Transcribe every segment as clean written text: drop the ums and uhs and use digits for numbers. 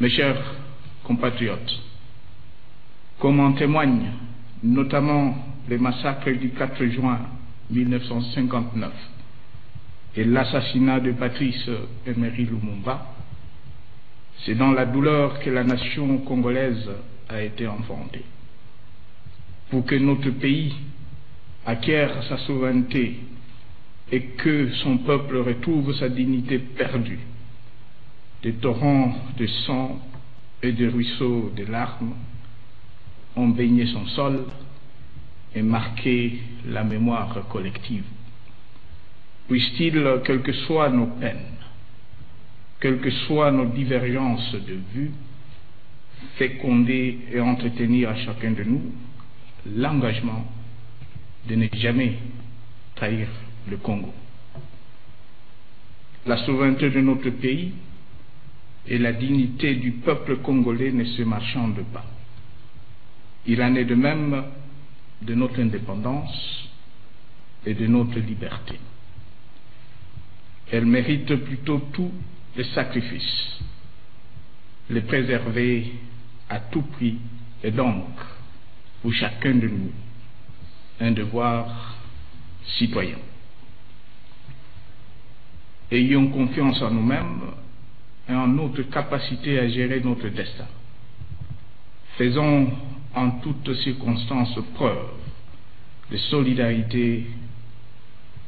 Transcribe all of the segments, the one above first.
Mes chers compatriotes, comme en témoignent notamment les massacres du 4 juin 1959 et l'assassinat de Patrice Emery Lumumba, c'est dans la douleur que la nation congolaise a été enfantée. Pour que notre pays acquiert sa souveraineté et que son peuple retrouve sa dignité perdue, des torrents de sang et des ruisseaux de larmes ont baigné son sol et marqué la mémoire collective. Puisse-t-il, quelles que soient nos peines, quelles que soient nos divergences de vue, féconder et entretenir à chacun de nous l'engagement de ne jamais trahir le Congo. La souveraineté de notre pays et la dignité du peuple congolais ne se marchandent pas. Il en est de même de notre indépendance et de notre liberté. Elle mérite plutôt tous les sacrifices, les préserver à tout prix et donc, pour chacun de nous, un devoir citoyen. Ayons confiance en nous-mêmes et en notre capacité à gérer notre destin. Faisons en toutes circonstances preuve de solidarité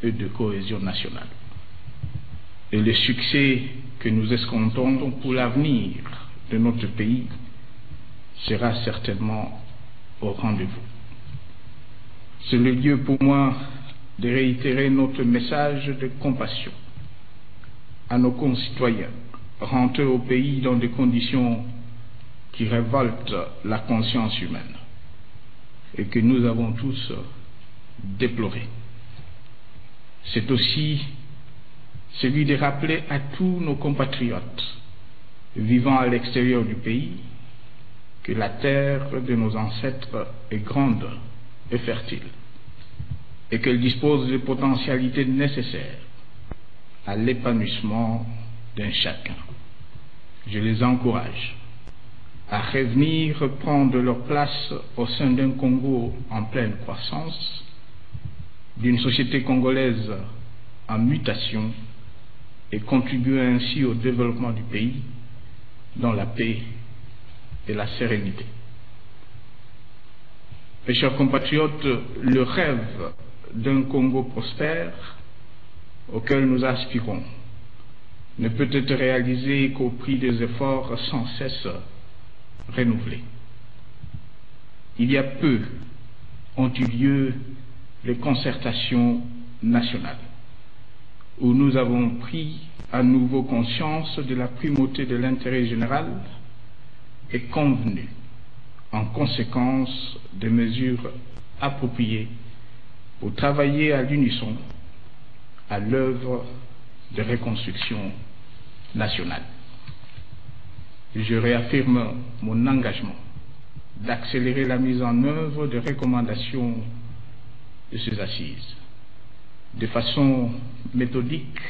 et de cohésion nationale. Et le succès que nous escomptons pour l'avenir de notre pays sera certainement au rendez-vous. C'est le lieu pour moi de réitérer notre message de compassion à nos concitoyens rentrés au pays dans des conditions qui révoltent la conscience humaine et que nous avons tous déploré. C'est aussi celui de rappeler à tous nos compatriotes vivant à l'extérieur du pays que la terre de nos ancêtres est grande et fertile et qu'elle dispose des potentialités nécessaires à l'épanouissement d'un chacun. Je les encourage à revenir prendre leur place au sein d'un Congo en pleine croissance, d'une société congolaise en mutation et contribuer ainsi au développement du pays dans la paix et la sérénité. Mes chers compatriotes, le rêve d'un Congo prospère auquel nous aspirons ne peut être réalisé qu'au prix des efforts sans cesse renouvelés. Il y a peu ont eu lieu les concertations nationales, où nous avons pris à nouveau conscience de la primauté de l'intérêt général et convenu, en conséquence, des mesures appropriées pour travailler à l'unisson à l'œuvre de reconstruction nationale. Je réaffirme mon engagement d'accélérer la mise en œuvre des recommandations de ces assises, de façon méthodique,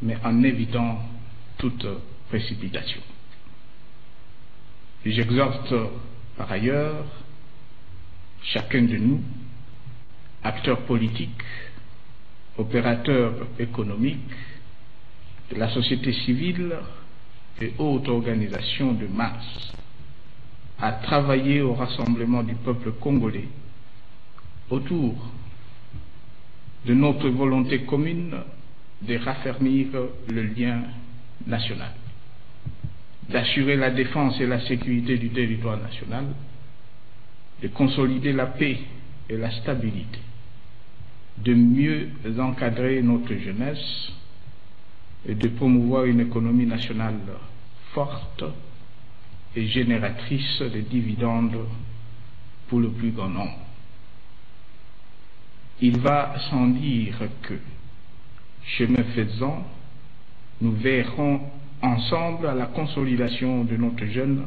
mais en évitant toute précipitation. J'exhorte par ailleurs chacun de nous, acteurs politiques, opérateurs économiques, de la société civile et autres organisations de masse, à travailler au rassemblement du peuple congolais autour de notre volonté commune de raffermir le lien national, d'assurer la défense et la sécurité du territoire national, de consolider la paix et la stabilité, de mieux encadrer notre jeunesse et de promouvoir une économie nationale forte et génératrice de dividendes pour le plus grand nombre. Il va sans dire que, chemin faisant, nous verrons ensemble à la consolidation de notre jeune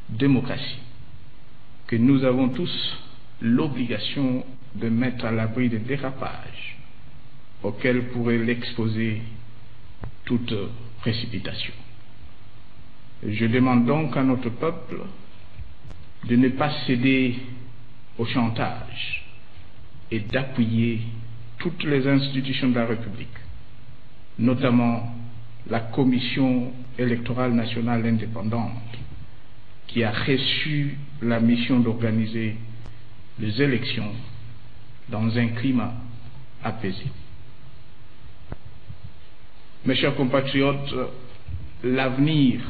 démocratie, que nous avons tous l'obligation de mettre à l'abri des dérapages auxquels pourrait l'exposer toute précipitation. Je demande donc à notre peuple de ne pas céder au chantage et d'appuyer toutes les institutions de la République, notamment la Commission électorale nationale indépendante, qui a reçu la mission d'organiser les élections dans un climat apaisé. Mes chers compatriotes, l'avenir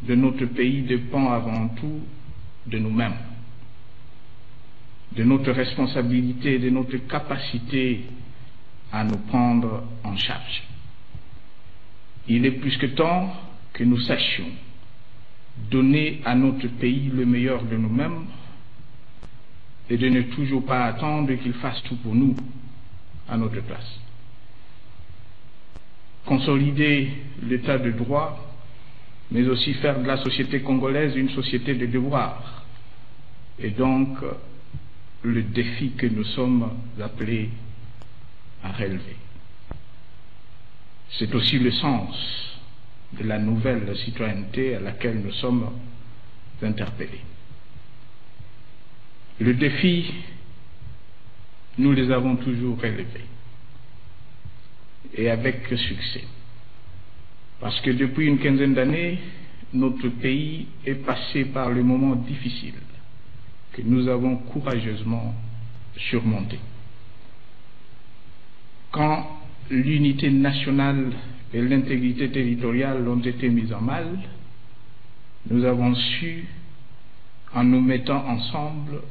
de notre pays dépend avant tout de nous-mêmes, de notre responsabilité et de notre capacité à nous prendre en charge. Il est plus que temps que nous sachions donner à notre pays le meilleur de nous-mêmes et de ne toujours pas attendre qu'il fasse tout pour nous à notre place. Consolider l'état de droit, mais aussi faire de la société congolaise une société de devoirs, et donc le défi que nous sommes appelés à relever. C'est aussi le sens de la nouvelle citoyenneté à laquelle nous sommes interpellés. Le défi, nous les avons toujours relevés, et avec succès. Parce que depuis une quinzaine d'années, notre pays est passé par le moment difficile que nous avons courageusement surmonté. Quand l'unité nationale et l'intégrité territoriale ont été mises en mal, nous avons su, en nous mettant ensemble,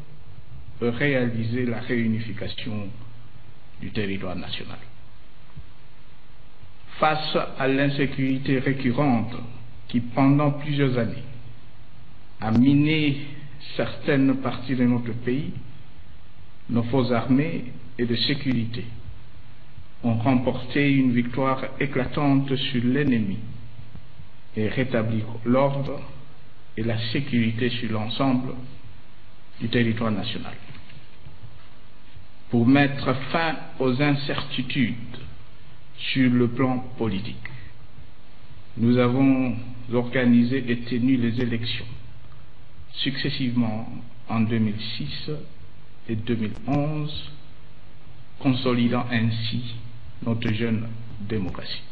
réaliser la réunification du territoire national. Face à l'insécurité récurrente qui, pendant plusieurs années, a miné certaines parties de notre pays, nos forces armées et de sécurité ont remporté une victoire éclatante sur l'ennemi et rétabli l'ordre et la sécurité sur l'ensemble du territoire national. Pour mettre fin aux incertitudes sur le plan politique, nous avons organisé et tenu les élections successivement en 2006 et 2011, consolidant ainsi notre jeune démocratie.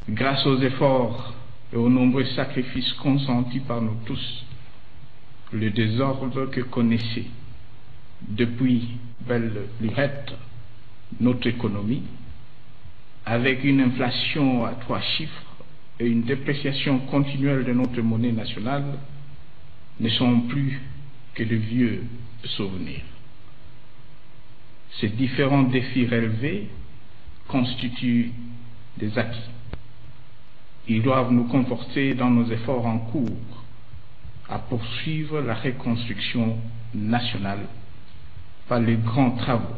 Grâce aux efforts et aux nombreux sacrifices consentis par nous tous, le désordre que connaissait depuis belle lurette notre économie, avec une inflation à 3 chiffres et une dépréciation continuelle de notre monnaie nationale, ne sont plus que de vieux souvenirs. Ces différents défis relevés constituent des acquis. Ils doivent nous conforter dans nos efforts en cours à poursuivre la reconstruction nationale par les grands travaux,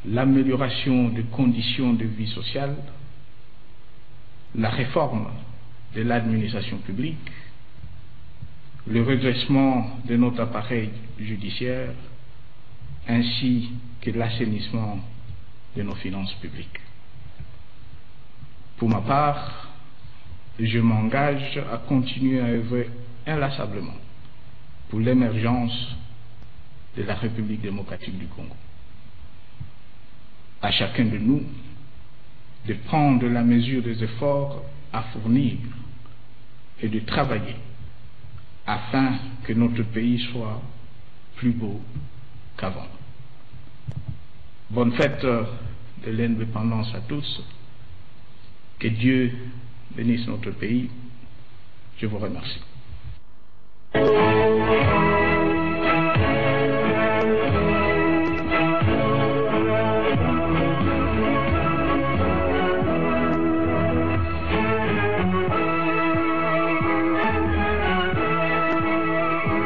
l'amélioration des conditions de vie sociale, la réforme de l'administration publique, le redressement de notre appareil judiciaire, ainsi que l'assainissement de nos finances publiques. Pour ma part, je m'engage à continuer à œuvrer inlassablement pour l'émergence de la République démocratique du Congo. À chacun de nous de prendre la mesure des efforts à fournir et de travailler afin que notre pays soit plus beau qu'avant. Bonne fête de l'indépendance à tous. Que Dieu bénisse notre pays. Je vous remercie.